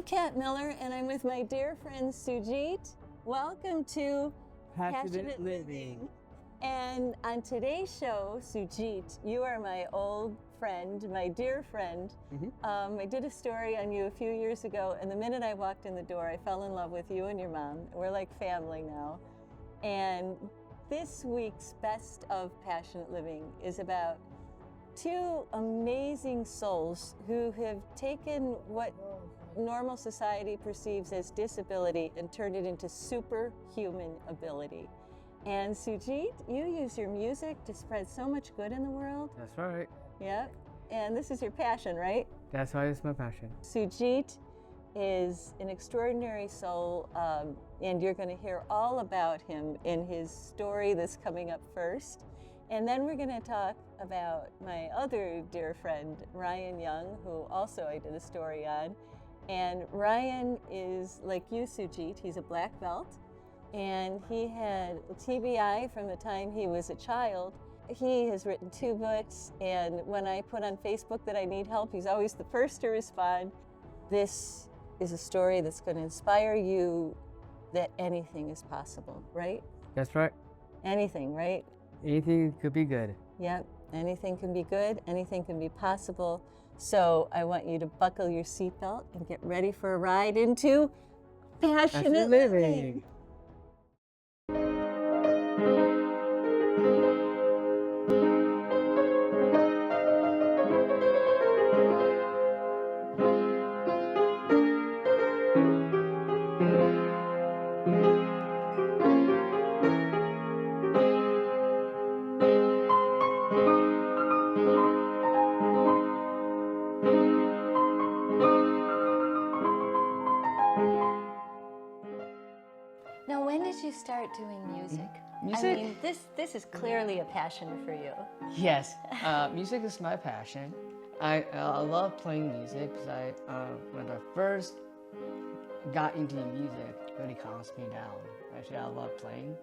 Kat Miller, and I'm with my dear friend Sujeet. Welcome to Passionate Living. And on today's show, Sujeet, you are my old friend, my dear friend. I did a story on you a few years ago, and the minute I walked in the door, I fell in love with you and your mom. We're like family now. And this week's Best of Passionate Living is about two amazing souls who have taken what normal society perceives as disability and turned it into superhuman ability. And Sujeet, you use your music to spread so much good in the world. That's right. Yep. And this is your passion, right? That's why it's my passion. Sujeet is an extraordinary soul, and you're going to hear all about him in his story that's coming up first. And then we're going to talk about my other dear friend, Ryan Young, who also I did a story on. And Ryan is like you, Sujeet. He's a black belt, and he had TBI from the time he was a child. He has written 2 books, and when I put on Facebook that I need help, he's always the first to respond. This is a story that's going to inspire you that anything is possible, right? That's right. Anything, right? Anything could be good. Yep, anything can be good, anything can be possible. So I want you to buckle your seatbelt and get ready for a ride into Passionate Living. Now, when did you start doing music? Music? I mean, this is clearly a passion for you. Yes, music is my passion. I love playing music because when I first got into music, it really calms me down. Actually, I love playing.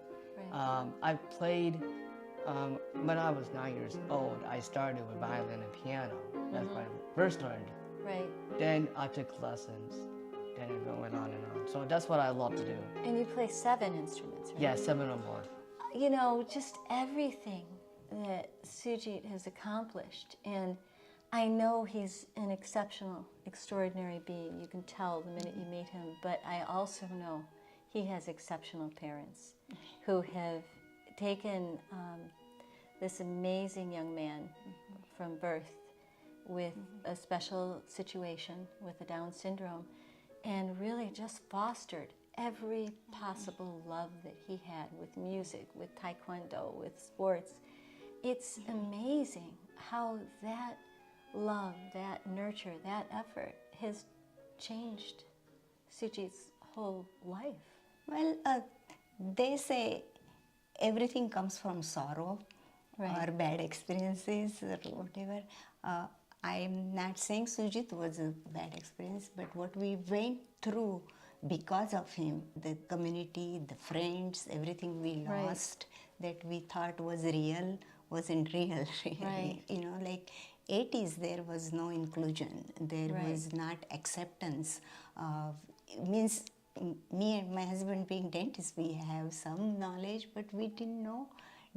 Right. I played, when I was 9 years old, I started with violin and piano. That's when I first learned. Right. Then I took lessons. Then it went on and on. So that's what I love to do. And you play 7 instruments, right? Yeah, 7 or more. You know, just everything that Sujeet has accomplished. And I know he's an exceptional, extraordinary being. You can tell the minute you meet him. But I also know he has exceptional parents who have taken this amazing young man from birth with a special situation with a Down syndrome and really just fostered every possible love that he had with music, with taekwondo, with sports. It's amazing how that love, that nurture, that effort has changed Sujeet's whole life. Well, they say everything comes from sorrow or bad experiences or whatever. I'm not saying Sujit was a bad experience, but what we went through because of him, the community, the friends, everything we lost that we thought was real, wasn't real, really. Right. You know, like 80s, there was no inclusion. There was not acceptance. Means me and my husband being dentists, we have some knowledge, but we didn't know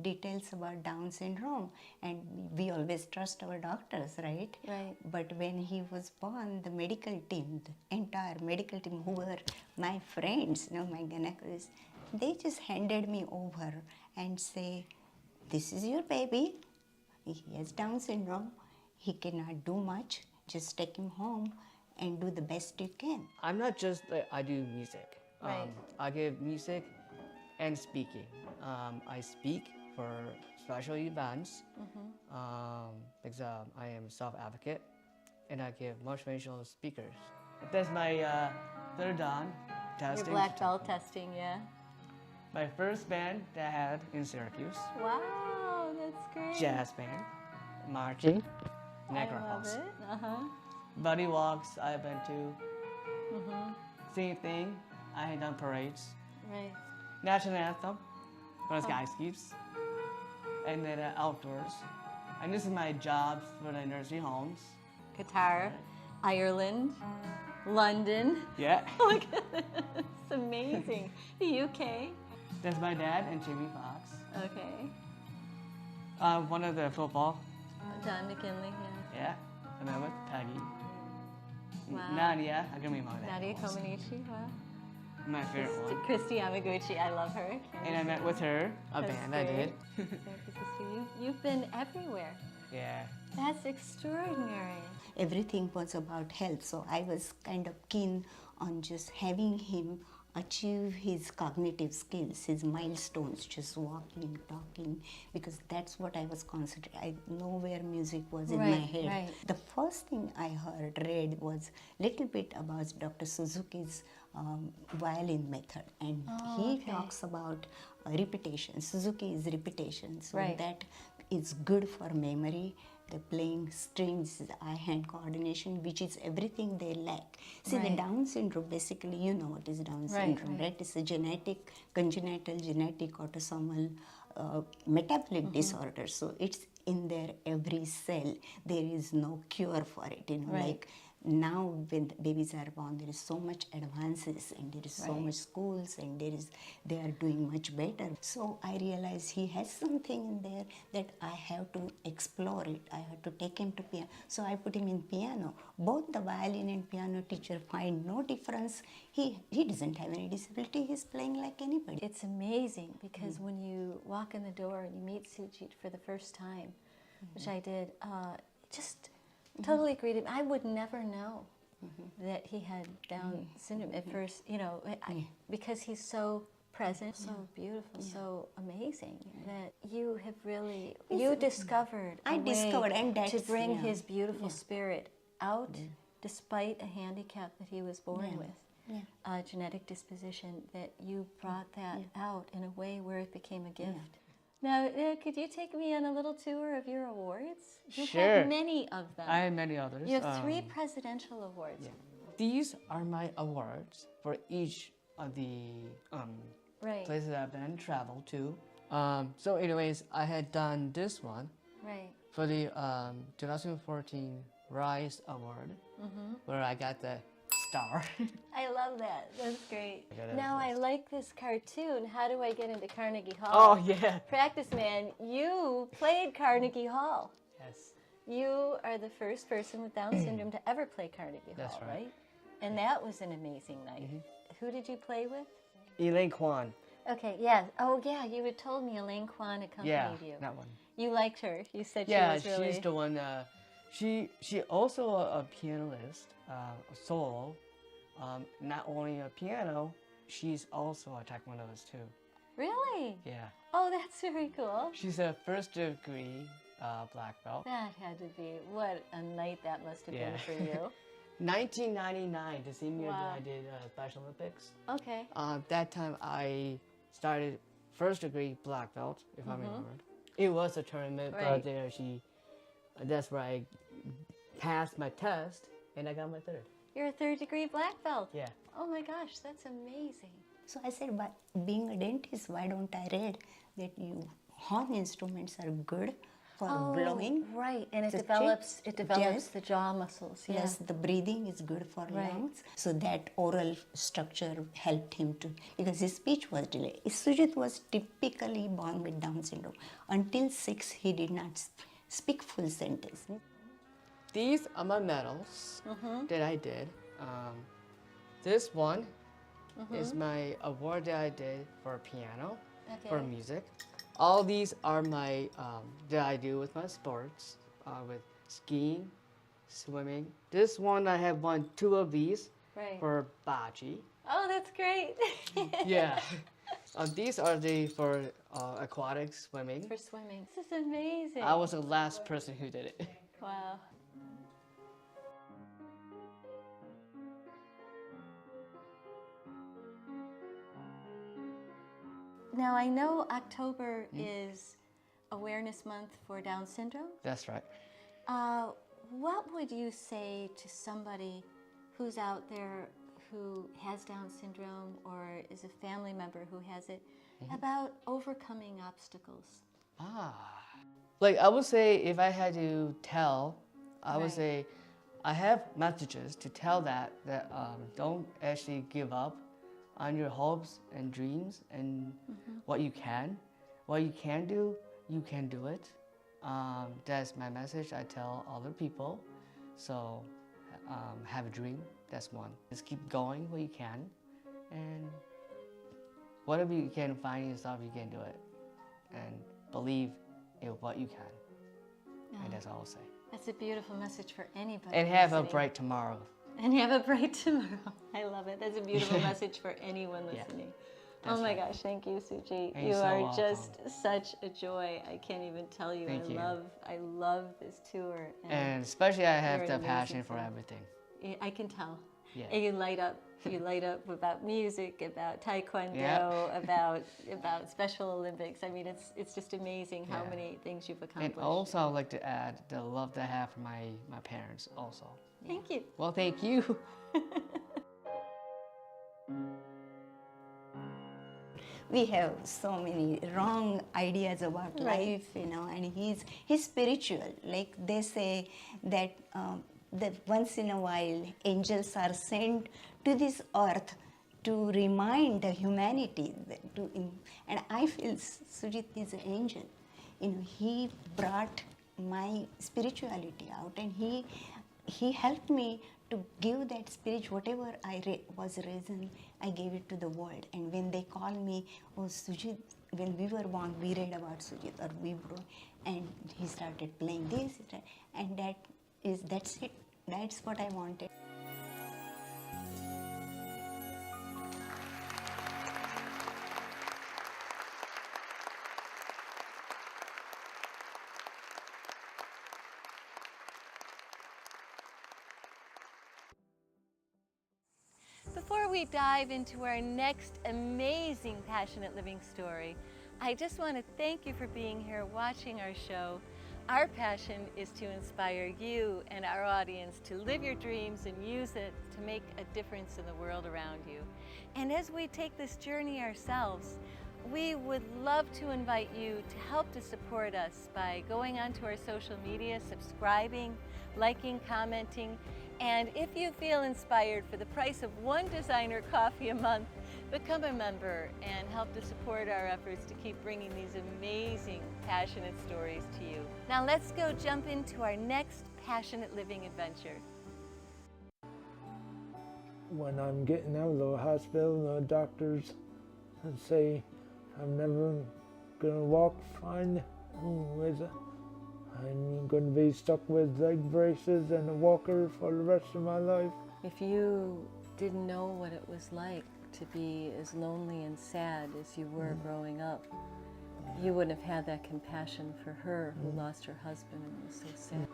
details about Down syndrome, and we always trust our doctors, right? Right. But when he was born, the medical team, the entire medical team, who were my friends, you know, my gynecologists, they just handed me over and say, "This is your baby. He has Down syndrome. He cannot do much. Just take him home and do the best you can." I'm not just I do music. Right. I give music and speaking. I speak for special events because I am a self-advocate, and I give motivational speakers. That's my third dan testing. Your black belt testing, yeah. My first band that I had in Syracuse. Wow, that's great. Jazz band, marching, I necro love house. it. Buddy walks I've been to. Same thing, I had done parades. Right. National anthem, when it's guy skips, and then outdoors. And this is my job for the nursery homes. Qatar, Ireland. London. Yeah. Look at this. It's amazing. The UK. That's my dad and Jimmy Fox. Okay. One of the football. Don McKinley, yeah. Yeah. And then with Peggy. Wow. Nadia. I can remember that. Nadia Comaneci, wow. My favorite one. Christy Yamaguchi, I love her. And I met with her, a That's band I did. great. You've been everywhere. Yeah. That's extraordinary. Everything was about health, so I was kind of keen on just having him achieve his cognitive skills, his milestones, just walking, talking, because that's what I was concentrating. I know where music was in my head. Right. The first thing I read was little bit about Dr. Suzuki's violin method, and he talks about repetition. Suzuki is repetition, so that is good for memory. The playing strings, eye-hand coordination, which is everything they lack. See, the Down syndrome, basically, you know what is Down syndrome, right? It's a genetic, congenital, genetic, autosomal metabolic disorder. So it's in their every cell. There is no cure for it, you know, like now when babies are born, there is so much advances and there is so much schools and they are doing much better. So I realized he has something in there that I have to explore it. I have to take him to piano. So I put him in piano. Both the violin and piano teacher find no difference. He doesn't have any disability. He's playing like anybody. It's amazing because when you walk in the door and you meet Sujit for the first time, which I did, just totally agreed. I would never know that he had Down syndrome at first, you know, because he's so present, so beautiful, so amazing that you have really, you discovered a way to bring his beautiful spirit out despite a handicap that he was born with, a genetic disposition, that you brought that out in a way where it became a gift. Now, could you take me on a little tour of your awards? You've had many of them. I have many others. You have 3 presidential awards. Yeah. These are my awards for each of the places I've been traveled to. So anyways, I had done this one for the 2014 Rise Award, where I got the star. I love that. That's great. Now, I like this cartoon. How do I get into Carnegie Hall? Oh, yeah. Practice Man, you played Carnegie Hall. Yes. You are the first person with Down syndrome to ever play Carnegie Hall, That's right. And that was an amazing night. Who did you play with? Elaine Kwan. Okay, yeah. Oh, yeah, you had told me Elaine Kwan accompanied you. That one. You liked her. You said Yeah, she was really... she's the one. She also a pianist, a solo. Not only a piano, she's also a taekwondoist too. Really? Yeah. Oh, that's very cool. She's a first degree black belt. That had to be, what a night that must have been for you. 1999, the same year that I did Special Olympics. Okay. That time I started first degree black belt, if I remember. It was a tournament, but there that's where I passed my test and I got my 3rd. You're a 3rd degree black belt. Yeah. Oh my gosh, that's amazing. So I said, but being a dentist, why don't I read that horn instruments are good for blowing? Right, and it develops the jaw muscles. Yeah. Yes, the breathing is good for lungs. So that oral structure helped him to, because his speech was delayed. Sujit was typically born with Down syndrome. Until 6, he did not speak full sentence. These are my medals that I did. This one is my award that I did for piano, for music. All these are my that I do with my sports, with skiing, swimming. This one I have won 2 of these for bocce. Oh, that's great. Yeah. These are for aquatic swimming. For swimming. This is amazing. I was the last person who did it. Wow. Now, I know October is Awareness Month for Down syndrome. That's right. What would you say to somebody who's out there who has Down syndrome or is a family member who has it about overcoming obstacles? Like I would say, if I had to tell, I would say I have messages to tell that don't actually give up on your hopes and dreams and what you can do, you can do it. That's my message I tell other people. So have a dream, that's one. Just keep going what you can, and whatever you can find yourself, you can do it. And believe in what you can. And that's all I'll say. That's a beautiful message for anybody. And have a listening. bright tomorrow. And have a bright tomorrow. I love it. That's a beautiful message for anyone listening. That's Oh my right. gosh, thank you, Sujeet. You're You so are welcome. just such a joy. I can't even tell you. Thank you. I love this tour. And especially I have you're the an amazing passion for friend. everything. I can tell. Yeah. And you light up. You light up about music, about taekwondo, Yeah. about Special Olympics. I mean, it's just amazing how Yeah. many things you've And accomplished. also I'd like to add the love that I have for my parents also. Thank you. Well, thank you. We have so many wrong ideas about life, you know, and he's spiritual. Like they say that once in a while angels are sent to this earth to remind the humanity and I feel Sujit is an angel. You know, he brought my spirituality out, and he helped me to give that spirit, whatever I was raised, I gave it to the world. And when they call me, oh Sujit, when we were born, we read about Sujit, or we wrote, and he started playing this, and that's it. That's what I wanted. Before we dive into our next amazing Passionate Living story, I just want to thank you for being here watching our show. Our passion is to inspire you and our audience to live your dreams and use it to make a difference in the world around you. And as we take this journey ourselves, we would love to invite you to help to support us by going onto our social media, subscribing, liking, commenting, and if you feel inspired, for the price of one designer coffee a month, become a member and help to support our efforts to keep bringing these amazing, passionate stories to you. Now let's go jump into our next Passionate Living adventure. When I'm getting out of the hospital, the doctors say I'm never gonna walk fine. I'm going to be stuck with leg braces and a walker for the rest of my life. If you didn't know what it was like to be as lonely and sad as you were growing up, you wouldn't have had that compassion for her who lost her husband and was so sad.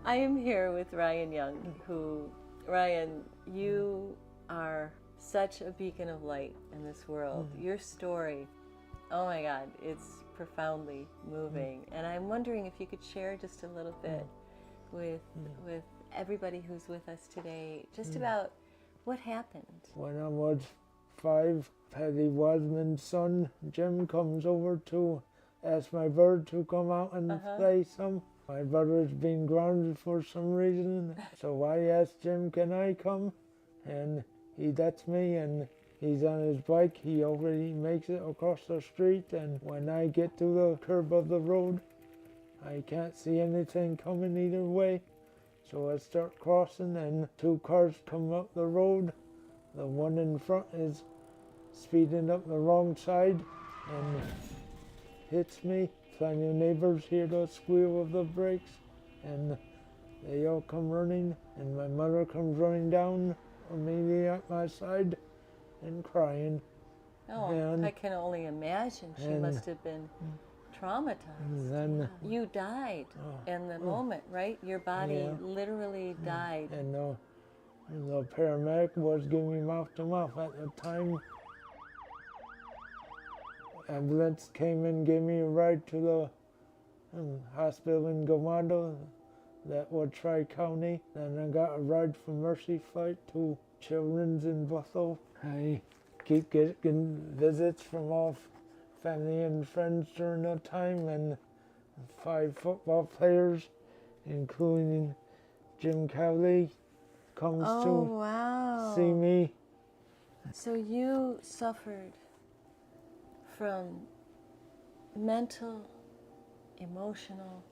I am here with Ryan Young, Ryan, you are such a beacon of light in this world. Your story, oh my God, it's profoundly moving. And I'm wondering if you could share just a little bit with everybody who's with us today, just about what happened. When I was 5, Paddy Wasman's son, Jim, comes over to ask my brother to come out and play some. My brother's been grounded for some reason, so I asked Jim, can I come? And he lets me, and he's on his bike. He already makes it across the street, and when I get to the curb of the road, I can't see anything coming either way. So I start crossing, and 2 cars come up the road. The one in front is speeding up the wrong side and hits me. Plenty of neighbors hear the squeal of the brakes, and they all come running, and my mother comes running down immediately at my side and crying. Oh, And- I can only imagine. She and- must have been traumatized. And then, You died in the moment, right? Your body Yeah. literally died. and the paramedic was giving me mouth-to-mouth at the time. Ambulance came and gave me a ride to the hospital in Gomado. that was Tri-County. Then I got a ride from Mercy Fight to Children's in Buffalo. I keep getting visits from all family and friends during that time, and 5 football players, including Jim Cowley, comes to wow. see me. So you suffered from mental, emotional,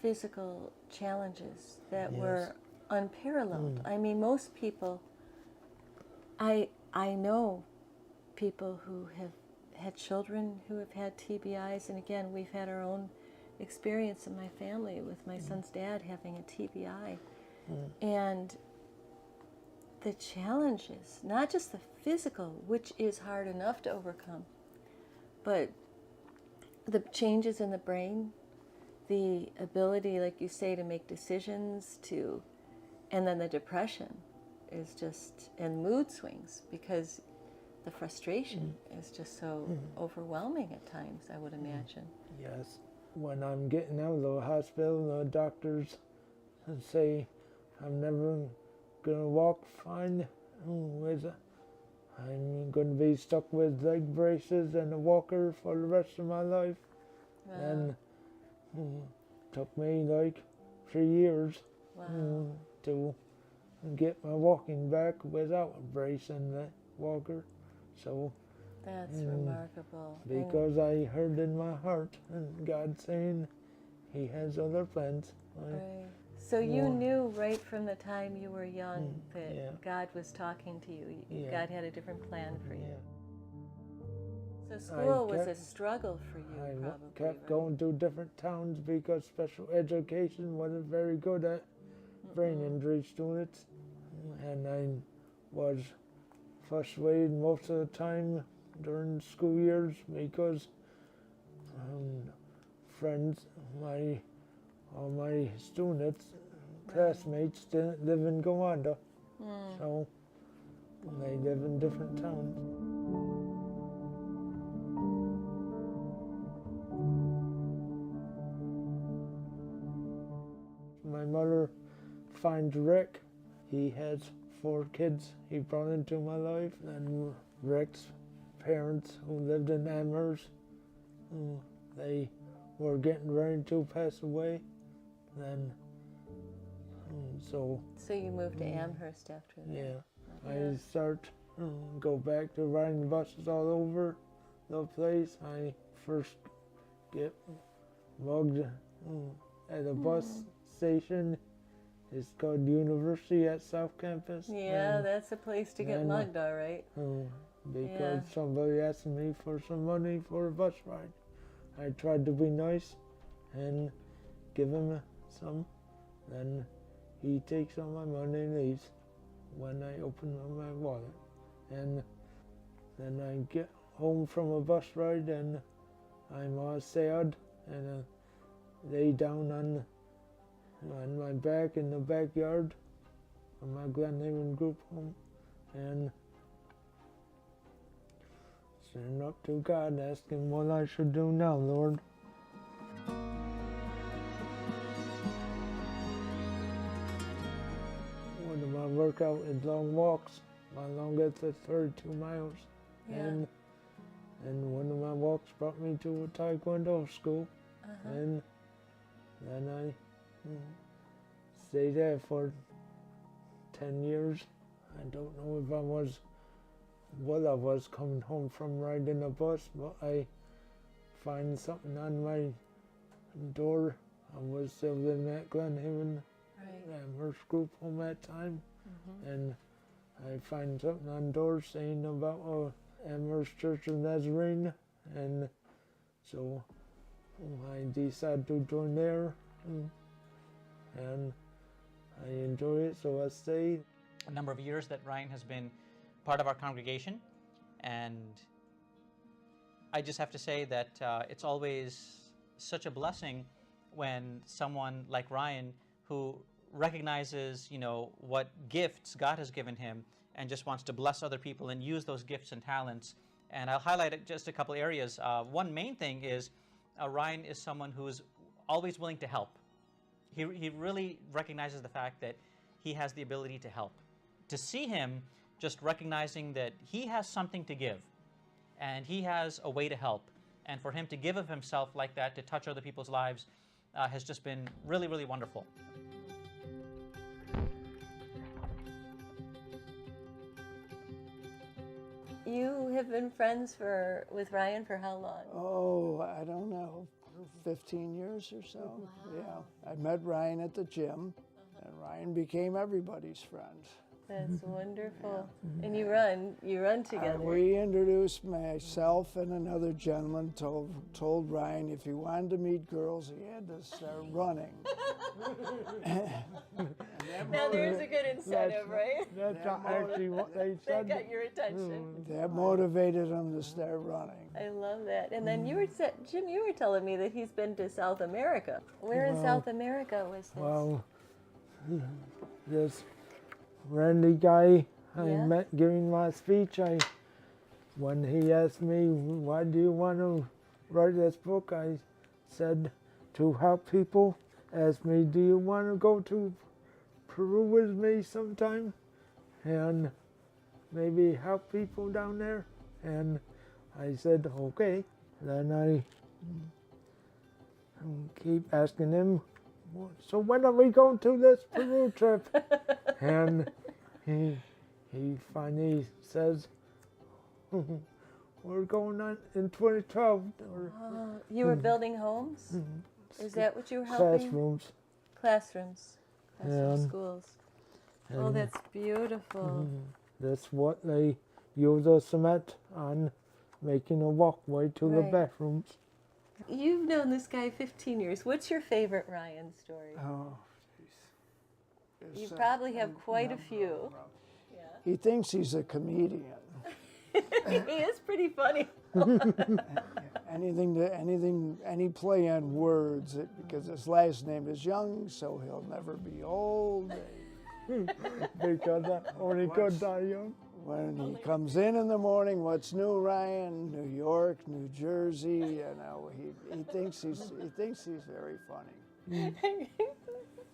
physical challenges that Yes. were unparalleled. I mean, most people, I know people who have had children who have had TBIs, and again, we've had our own experience in my family with my son's dad having a TBI. And the challenges, not just the physical, which is hard enough to overcome, but the changes in the brain, the ability, like you say, to make decisions, and then the depression is just, and mood swings, because the frustration is just so overwhelming at times, I would imagine. Yes. When I'm getting out of the hospital, the doctors say I'm never going to walk fine. I'm going to be stuck with leg braces and a walker for the rest of my life. Wow. And took me like 3 years to get my walking back without a brace and the walker. So That's remarkable. because I heard in my heart and God saying He has other plans. Right. So you knew right from the time you were young that Yeah. God was talking to you. Yeah. God had a different plan for you. Yeah. So school was a kept- struggle for you, I probably. kept right? going to different towns because special education wasn't very good at brain injury students, and I was frustrated most of the time during school years because friends, all my students, classmates didn't live in Gowanda, so they live in different towns. My mother finds Rick. He has 4 kids he brought into my life, and Rick's parents, who lived in Amherst, they were getting ready to pass away. Then, so So you moved to Amherst after that? yeah, I start go back to riding buses all over the place. I first get mugged at a bus station. It's called University at South Campus. Yeah, that's a place to get then- mugged, all right. Because Yeah. somebody asked me for some money for a bus ride. I tried to be nice and give him some. Then he takes all my money and leaves when I open up my wallet. And then I get home from a bus ride and I'm all sad and lay down on my back in the backyard of my Glenhaven group home and turn up to God, asking what I should do now, Lord. One of my workout is long walks. My longest is 32 miles. Yeah. And one of my walks brought me to a Taekwondo school. And then I stayed there for 10 years. I don't know if I was coming home from riding a bus, but I find something on my door. I was still living at Glenhaven, Amherst group home at that time, and I find something on the door saying about Amherst Church of Nazarene, and so I decided to join there, and I enjoy it, so I stayed. A number of years that Ryan has been part of our congregation, and I just have to say that it's always such a blessing when someone like Ryan, who recognizes, what gifts God has given him and just wants to bless other people and use those gifts and talents. And I'll highlight just a couple areas. One main thing is Ryan is someone who's always willing to help. He really recognizes the fact that he has the ability to help. To see him just recognizing that he has something to give and he has a way to help, and for him to give of himself like that to touch other people's lives has just been really, really wonderful. You have been friends with Ryan for how long? Oh, I don't know, 15 years or so. Wow. Yeah, I met Ryan at the gym, and Ryan became everybody's friend. That's wonderful. And you run together. We introduced myself and another gentleman, told Ryan if he wanted to meet girls, he had to start running. Now there's a good incentive, right? That's actually what they That said. got your attention. That motivated him to start running. I love that. And then Jim, you were telling me that he's been to South America. Where in South America was this? Well, this Randy guy I Yeah. met giving my speech, when he asked me, why do you want to write this book, I said, to help people. Asked me, do you want to go to Peru with me sometime and maybe help people down there? And I said, okay. Then I keep asking him, so when are we going to this Peru trip? And he finally says, we're going on in 2012. You were building homes? Is that what you were helping? Classrooms. Classrooms. Yeah. Schools. Oh, And that's beautiful. that's what they use a cement on, making a walkway to the Right. bathrooms. You've known this guy 15 years. What's your favorite Ryan story? Oh, jeez. You probably have quite a few. He thinks he's a comedian. He is pretty funny. Any play on words, because his last name is Young, so he'll never be old. Because I only could die young. When he comes in the morning, what's new, Ryan? New York, New Jersey. You know, he thinks he's very funny.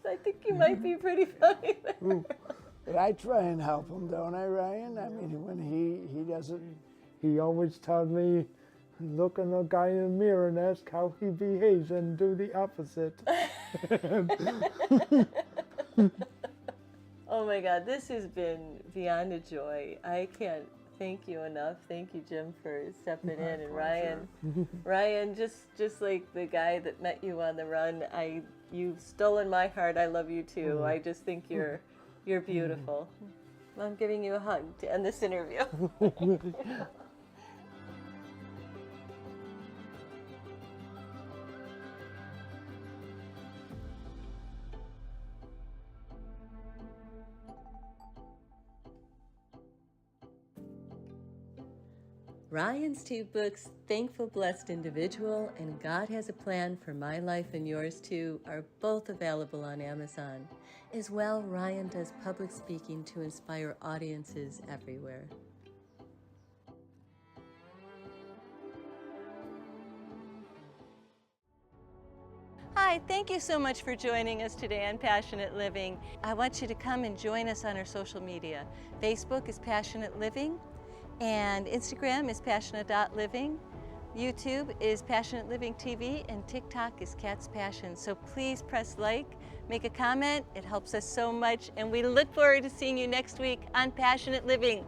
I think you might be pretty funny. But I try and help him, don't I, Ryan? I mean, when he doesn't. He always tells me, look in the guy in the mirror and ask how he behaves and do the opposite. Oh my God, this has been beyond a joy. I can't thank you enough. Thank you, Jim, for stepping in. And Ryan, just like the guy that met you on the run, you've stolen my heart. I love you too. I just think you're beautiful. I'm giving you a hug to end this interview. Ryan's two books, Thankful Blessed Individual and God Has a Plan for My Life and Yours Too, are both available on Amazon. As well, Ryan does public speaking to inspire audiences everywhere. Hi, thank you so much for joining us today on Passionate Living. I want you to come and join us on our social media. Facebook is Passionate Living, and Instagram is passionate.living. YouTube is Passionate Living TV, and TikTok is Cat's Passion. So please press like, make a comment. It helps us so much, and we look forward to seeing you next week on Passionate Living.